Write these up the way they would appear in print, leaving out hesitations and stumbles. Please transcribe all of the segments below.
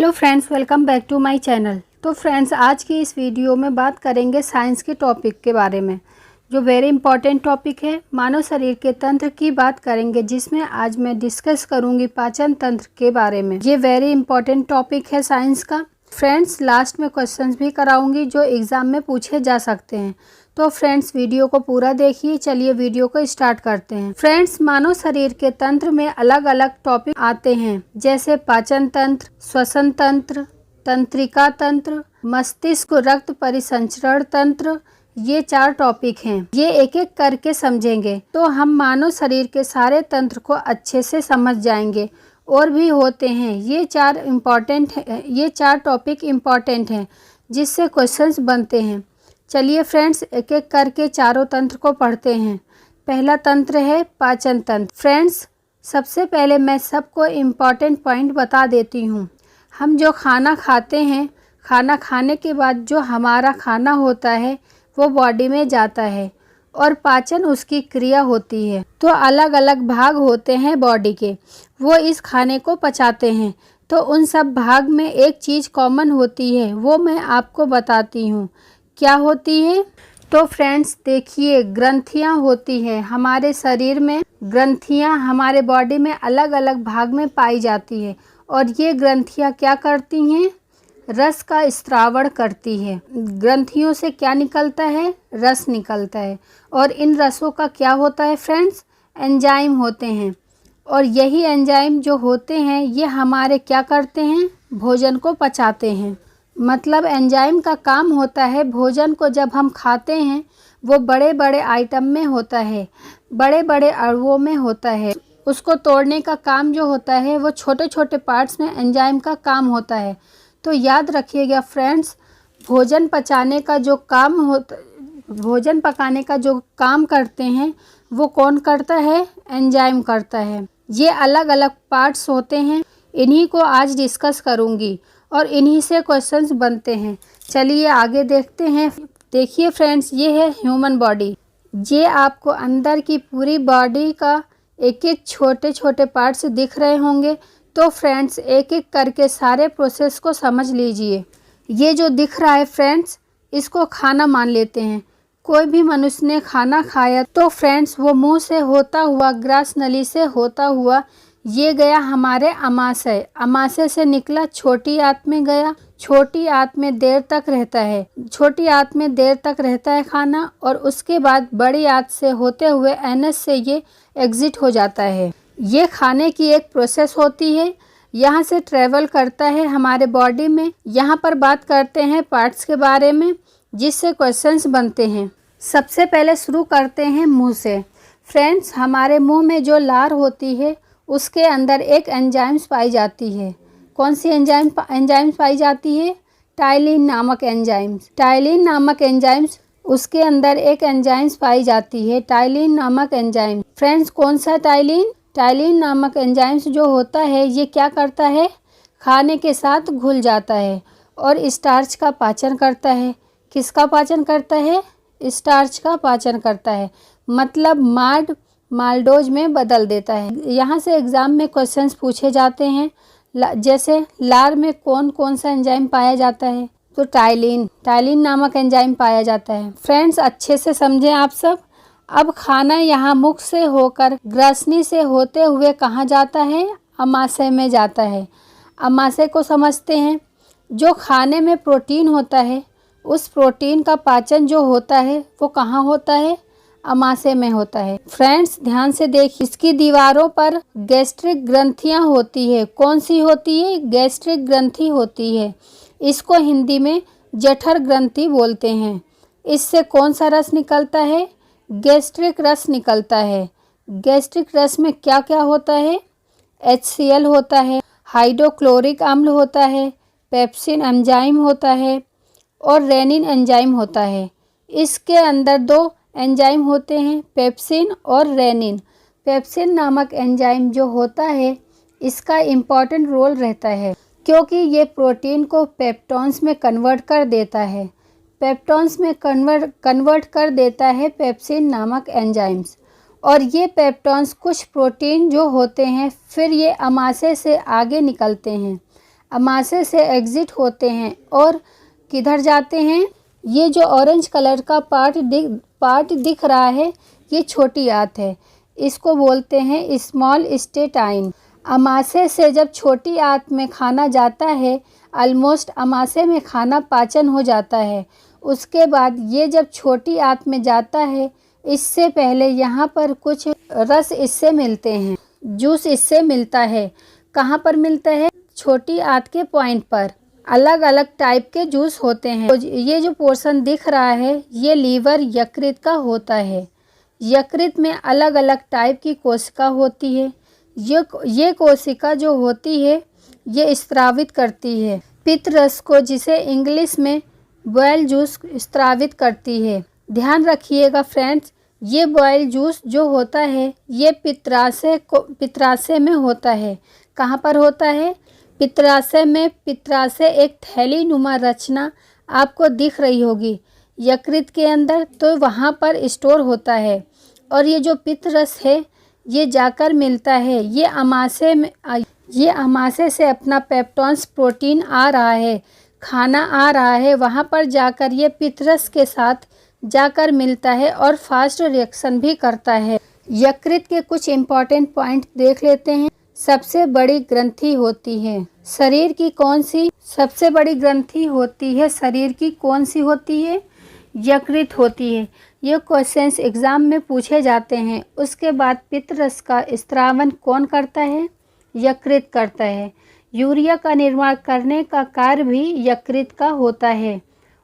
Hello friends, welcome back to my channel. तो friends, आज की इस वीडियो में बात करेंगे साइंस के टॉपिक के बारे में, जो वेरी इंपॉर्टेंट टॉपिक है। मानव शरीर के तंत्र की बात करेंगे, जिसमें आज मैं डिस्कस करूंगी पाचन तंत्र के बारे में। ये वेरी इंपॉर्टेंट टॉपिक है साइंस का। फ्रेंड्स, लास्ट में क्वेश्चंस भी कराऊंगी जो एग्ज़ाम में पूछे जा सकते हैं। तो फ्रेंड्स, वीडियो को पूरा देखिए। चलिए वीडियो को स्टार्ट करते हैं। फ्रेंड्स, मानव शरीर के तंत्र में अलग अलग टॉपिक आते हैं, जैसे पाचन तंत्र, श्वसन तंत्र, तंत्रिका तंत्र, मस्तिष्क रक्त परिसंचरण तंत्र। ये 4 टॉपिक हैं। ये एक एक करके समझेंगे तो हम मानव शरीर के सारे तंत्र को अच्छे से समझ जाएंगे। और भी होते हैं, ये 4 टॉपिक इम्पॉर्टेंट हैं जिससे क्वेश्चंस बनते हैं। चलिए फ्रेंड्स, एक एक करके चारों तंत्र को पढ़ते हैं। पहला तंत्र है पाचन तंत्र। फ्रेंड्स, सबसे पहले मैं सबको इम्पॉर्टेंट पॉइंट बता देती हूँ। हम जो खाना खाते हैं, खाना खाने के बाद जो हमारा खाना होता है वो बॉडी में जाता है और पाचन उसकी क्रिया होती है। तो अलग अलग भाग होते हैं बॉडी के, वो इस खाने को पचाते हैं। तो उन सब भाग में एक चीज़ कॉमन होती है, वो मैं आपको बताती हूँ। क्या होती है? तो फ्रेंड्स देखिए, ग्रंथियाँ होती हैं हमारे शरीर में। ग्रंथियाँ हमारे बॉडी में अलग अलग भाग में पाई जाती है और ये ग्रंथियाँ क्या करती हैं? रस का स्त्रावण करती है। ग्रंथियों से क्या निकलता है? रस निकलता है। और इन रसों का क्या होता है फ्रेंड्स? एंजाइम होते हैं। और यही एंजाइम जो होते हैं ये हमारे क्या करते हैं? भोजन को पचाते हैं। मतलब एंजाइम का काम होता है, भोजन को जब हम खाते हैं वो बड़े बड़े आइटम में होता है, बड़े बड़े अणुओं में होता है। उसको तोड़ने का काम जो होता है वो छोटे छोटे पार्ट्स में एंजाइम का काम होता है। तो याद रखिएगा फ्रेंड्स, भोजन पकाने का जो काम करते हैं वो कौन करता है? एंजाइम करता है। ये अलग अलग पार्ट्स होते हैं, इन्हीं को आज डिस्कस करूँगी और इन्हीं से क्वेश्चंस बनते हैं। चलिए आगे देखते हैं। देखिए फ्रेंड्स, ये है ह्यूमन बॉडी। ये आपको अंदर की पूरी बॉडी का एक एक छोटे छोटे पार्ट्स दिख रहे होंगे। तो फ्रेंड्स, एक एक करके सारे प्रोसेस को समझ लीजिए। ये जो दिख रहा है फ्रेंड्स, इसको खाना मान लेते हैं। कोई भी मनुष्य ने खाना खाया तो फ्रेंड्स वो मुंह से होता हुआ, ग्रास नली से होता हुआ ये गया हमारे अमाशय। अमाशय से निकला छोटी आंत में गया। छोटी आंत में देर तक रहता है। छोटी आंत में देर तक रहता है खाना, और उसके बाद बड़ी आंत से होते हुए एनस से ये एग्जिट हो जाता है। ये खाने की एक प्रोसेस होती है, यहाँ से ट्रेवल करता है हमारे बॉडी में। यहाँ पर बात करते हैं पार्ट्स के बारे में जिससे क्वेश्चंस बनते हैं। सबसे पहले शुरू करते हैं मुंह से। फ्रेंड्स, हमारे मुंह में जो लार होती है उसके अंदर एक एंजाइम्स पाई जाती है। कौन सी एंजाइम्स पाई जाती है? टाइलिन नामक एंजाइम्स। टाइलिन नामक एंजाइम्स, उसके अंदर एक एंजाइम्स पाई जाती है, टाइलिन नामक एंजाइम। फ्रेंड्स, कौन सा टाइलिन? टाइलिन नामक एंजाइम्स जो होता है ये क्या करता है? खाने के साथ घुल जाता है और स्टार्च का पाचन करता है। किसका पाचन करता है? स्टार्च का पाचन करता है। मतलब माल्डोज में बदल देता है। यहाँ से एग्ज़ाम में क्वेश्चंस पूछे जाते हैं, जैसे लार में कौन कौन सा एंजाइम पाया जाता है? तो टाइलिन नामक एंजाइम पाया जाता है। फ्रेंड्स, अच्छे से समझें आप सब। अब खाना यहाँ मुख से होकर ग्रसनी से होते हुए कहाँ जाता है? अमाशय में जाता है। अमाशय को समझते हैं। जो खाने में प्रोटीन होता है, उस प्रोटीन का पाचन जो होता है वो कहाँ होता है? अमाशय में होता है। फ्रेंड्स, ध्यान से देखिए, इसकी दीवारों पर गैस्ट्रिक ग्रंथियां होती है। कौन सी होती है? गैस्ट्रिक ग्रंथि होती है। इसको हिंदी में जठर ग्रंथि बोलते हैं। इससे कौन सा रस निकलता है? गैस्ट्रिक रस निकलता है। गैस्ट्रिक रस में क्या क्या होता है? HCl होता है, हाइड्रोक्लोरिक अम्ल होता है, पेप्सिन एंजाइम होता है और रेनिन एंजाइम होता है। इसके अंदर 2 एंजाइम होते हैं, पेप्सिन और रेनिन। पेप्सिन नामक एंजाइम जो होता है इसका इम्पॉर्टेंट रोल रहता है, क्योंकि ये प्रोटीन को पेप्टोन्स में कन्वर्ट कर देता है। पेप्टोन्स में कन्वर्ट कर देता है पेप्सिन नामक एंजाइम्स। और ये पेप्टोन्स कुछ प्रोटीन जो होते हैं फिर ये अमाशय से आगे निकलते हैं। अमाशय से एग्जिट होते हैं और किधर जाते हैं? ये जो ऑरेंज कलर का पार्ट दिख रहा है, ये छोटी आंत है। इसको बोलते हैं स्मॉल इंटेस्टाइन। अमाशय से जब छोटी आंत में खाना जाता है, ऑलमोस्ट अमाशय में खाना पाचन हो जाता है। उसके बाद ये जब छोटी आंत में जाता है, इससे पहले यहाँ पर कुछ रस इससे मिलते हैं, जूस इससे मिलता है। कहाँ पर मिलता है? छोटी आंत के पॉइंट पर। अलग अलग टाइप के जूस होते हैं। तो ये जो पोर्शन दिख रहा है, ये लीवर यकृत का होता है। यकृत में अलग अलग टाइप की कोशिका होती है। ये कोशिका जो होती है, ये स्रावित करती है पित्त रस को, जिसे इंग्लिश में बॉयल जूस स्रावित करती है। ध्यान रखिएगा फ्रेंड्स, ये बॉयल जूस जो होता है, ये पित्राशय में होता है। कहाँ पर होता है? पित्राशय में। पित्राशय एक थैली नुमा रचना आपको दिख रही होगी यकृत के अंदर, तो वहाँ पर स्टोर होता है। और ये जो पित्त रस है, ये जाकर मिलता है, ये अमाशय से अपना पेप्टोन्स प्रोटीन आ रहा है, खाना आ रहा है, वहाँ पर जाकर ये पित्त रस के साथ जाकर मिलता है और फास्ट रिएक्शन भी करता है। यकृत के कुछ इम्पॉर्टेंट पॉइंट देख लेते हैं। सबसे बड़ी ग्रंथि होती है शरीर की कौन सी? सबसे बड़ी ग्रंथि होती है शरीर की कौन सी होती है? यकृत होती है। ये क्वेश्चंस एग्जाम में पूछे जाते हैं। उसके बाद पित्त रस का स्त्रावन कौन करता है? यकृत करता है। यूरिया का निर्माण करने का कार्य भी यकृत का होता है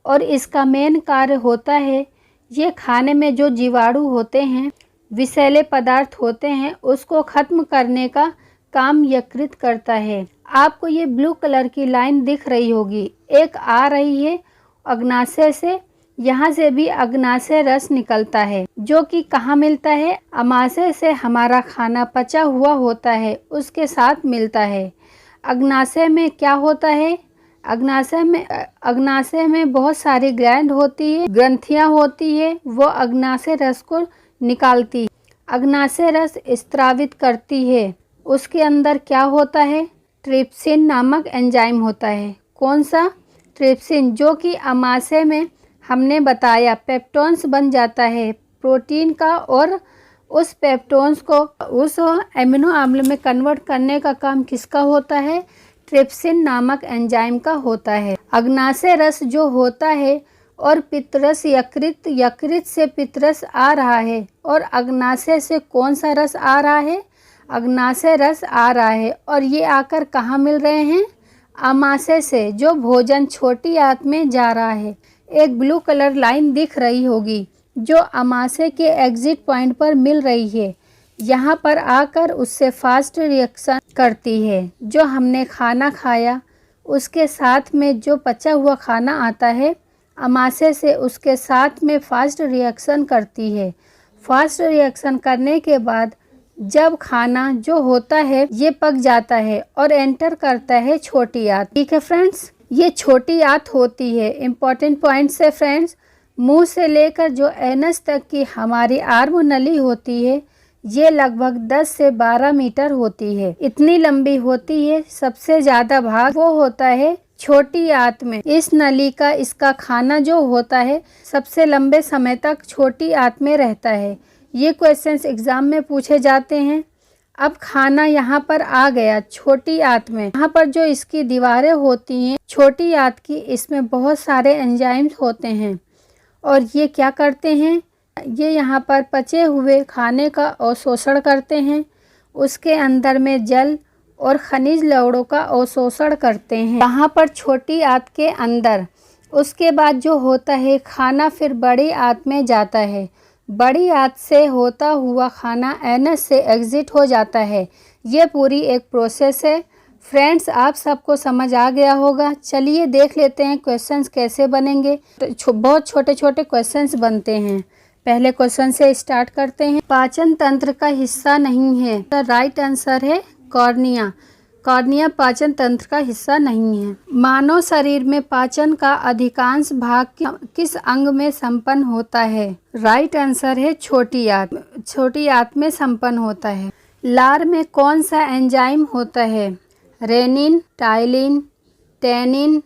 और इसका मेन कार्य होता है, ये खाने में जो जीवाणु होते हैं, विषैले पदार्थ होते हैं, उसको खत्म करने का काम यकृत करता है। आपको ये ब्लू कलर की लाइन दिख रही होगी, एक आ रही है अग्नाशय से, यहाँ से भी अग्नाशय रस निकलता है, जो कि कहाँ मिलता है? अमाशय से हमारा खाना पचा हुआ होता है, उसके साथ मिलता है। अग्नाशय में क्या होता है? अग्नाशय में बहुत सारी ग्लैंड होती है, ग्रंथियाँ होती है, वो अग्नाशय रस को निकालती है, अग्नाशय रस स्रावित करती है। उसके अंदर क्या होता है? ट्रिप्सिन नामक एंजाइम होता है। कौन सा? ट्रिप्सिन, जो कि अमाशय में हमने बताया पेप्टोन्स बन जाता है प्रोटीन का, और उस पेप्टोन्स को उस एमिनो अम्ल में कन्वर्ट करने का काम किसका होता है? ट्रिप्सिन नामक एंजाइम का होता है। अग्नाशय रस जो होता है और पित्तरस यकृत से पित्तरस आ रहा है, और अग्नाशय से कौन सा रस आ रहा है? अग्नाशय रस आ रहा है, और ये आकर कहाँ मिल रहे हैं? अमाशय से, जो भोजन छोटी आंत में जा रहा है। एक ब्लू कलर लाइन दिख रही होगी, जो अमाशय के एग्जिट पॉइंट पर मिल रही है, यहाँ पर आकर उससे फास्ट रिएक्शन करती है। जो हमने खाना खाया, उसके साथ में जो पचा हुआ खाना आता है, अमाशय से उसके साथ में फास्ट रिएक्शन करती है। फास्ट रिएक्शन करने के बाद जब खाना जो होता है, ये पक जाता है और एंटर करता है छोटी आंत। ठीक है फ्रेंड्स, ये छोटी आंत होती है। इम्पॉर्टेंट पॉइंट्स है फ्रेंड्स, मुंह से लेकर जो एनस तक की हमारी आर्म नली होती है, ये लगभग 10 से 12 मीटर होती है, इतनी लंबी होती है। सबसे ज़्यादा भाग वो होता है छोटी आंत में। इस नली का, इसका खाना जो होता है, सबसे लंबे समय तक छोटी आंत में रहता है। ये क्वेश्चंस एग्जाम में पूछे जाते हैं। अब खाना यहाँ पर आ गया छोटी आंत में, यहाँ पर जो इसकी दीवारें होती हैं छोटी आंत की, इसमें बहुत सारे एंजाइम्स होते हैं, और ये क्या करते हैं? ये यहाँ पर पचे हुए खाने का अवशोषण करते हैं, उसके अंदर में जल और खनिज लवणों का अवशोषण करते हैं यहाँ पर छोटी आंत के अंदर। उसके बाद जो होता है, खाना फिर बड़ी आंत में जाता है। बड़ी आंत से होता हुआ खाना एनस से एग्जिट हो जाता है। ये पूरी एक प्रोसेस है। फ्रेंड्स, आप सबको समझ आ गया होगा। चलिए देख लेते हैं क्वेश्चंस कैसे बनेंगे। बहुत छोटे छोटे क्वेश्चंस बनते हैं। पहले क्वेश्चन से स्टार्ट करते हैं। पाचन तंत्र का हिस्सा नहीं है। द राइट आंसर है कॉर्निया। कॉर्निया पाचन तंत्र का हिस्सा नहीं है। मानव शरीर में पाचन का अधिकांश भाग किस अंग में संपन्न होता है? राइट आंसर है छोटी आंत। छोटी आंत में संपन्न होता है। लार में कौन सा एंजाइम होता है? Rennin, ptyalin, tannin,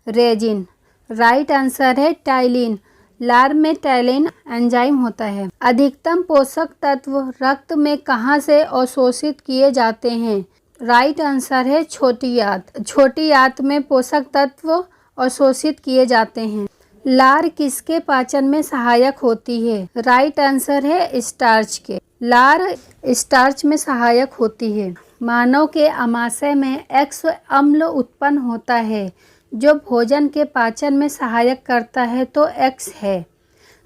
resin. Right answer है टाइलिन। लार में टाइलिन एंजाइम होता है। अधिकतम पोषक तत्व रक्त में कहाँ से अवशोषित किए जाते हैं? राइट आंसर है छोटी आंत। छोटी आंत में पोषक तत्व अवशोषित किए जाते हैं। लार किसके पाचन में सहायक होती है? राइट आंसर है स्टार्च के। लार स्टार्च में सहायक होती है। मानव के आमाशय में एक्स अम्ल उत्पन्न होता है जो भोजन के पाचन में सहायक करता है, तो एक्स है।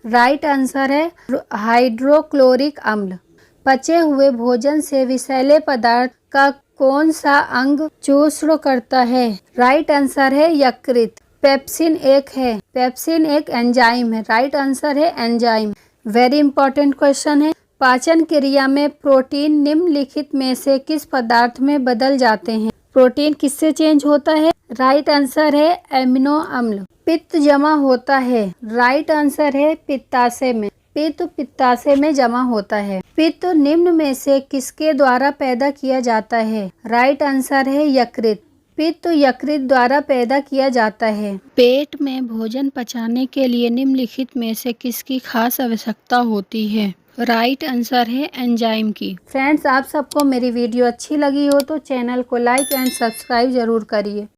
राइट आंसर है हाइड्रोक्लोरिक अम्ल। पचे हुए भोजन से विषैले पदार्थ का कौन सा अंग चूर्ण करता है? राइट आंसर है यकृत। पेप्सिन एक एंजाइम है। राइट आंसर है एंजाइम। वेरी इंपॉर्टेंट क्वेश्चन है। पाचन क्रिया में प्रोटीन निम्नलिखित में से किस पदार्थ में बदल जाते हैं? प्रोटीन किससे चेंज होता है? राइट आंसर है एमिनो अम्ल। पित्त जमा होता है। राइट आंसर है पित्ताशय में। पित्त पित्ताशय में जमा होता है। पित्त निम्न में से किसके द्वारा पैदा किया जाता है? राइट आंसर है यकृत। पित्त यकृत द्वारा पैदा किया जाता है। पेट में भोजन पचाने के लिए निम्नलिखित में से किसकी खास आवश्यकता होती है? राइट आंसर है एंजाइम की। फ्रेंड्स, आप सबको मेरी वीडियो अच्छी लगी हो तो चैनल को लाइक एंड सब्सक्राइब जरूर करिए।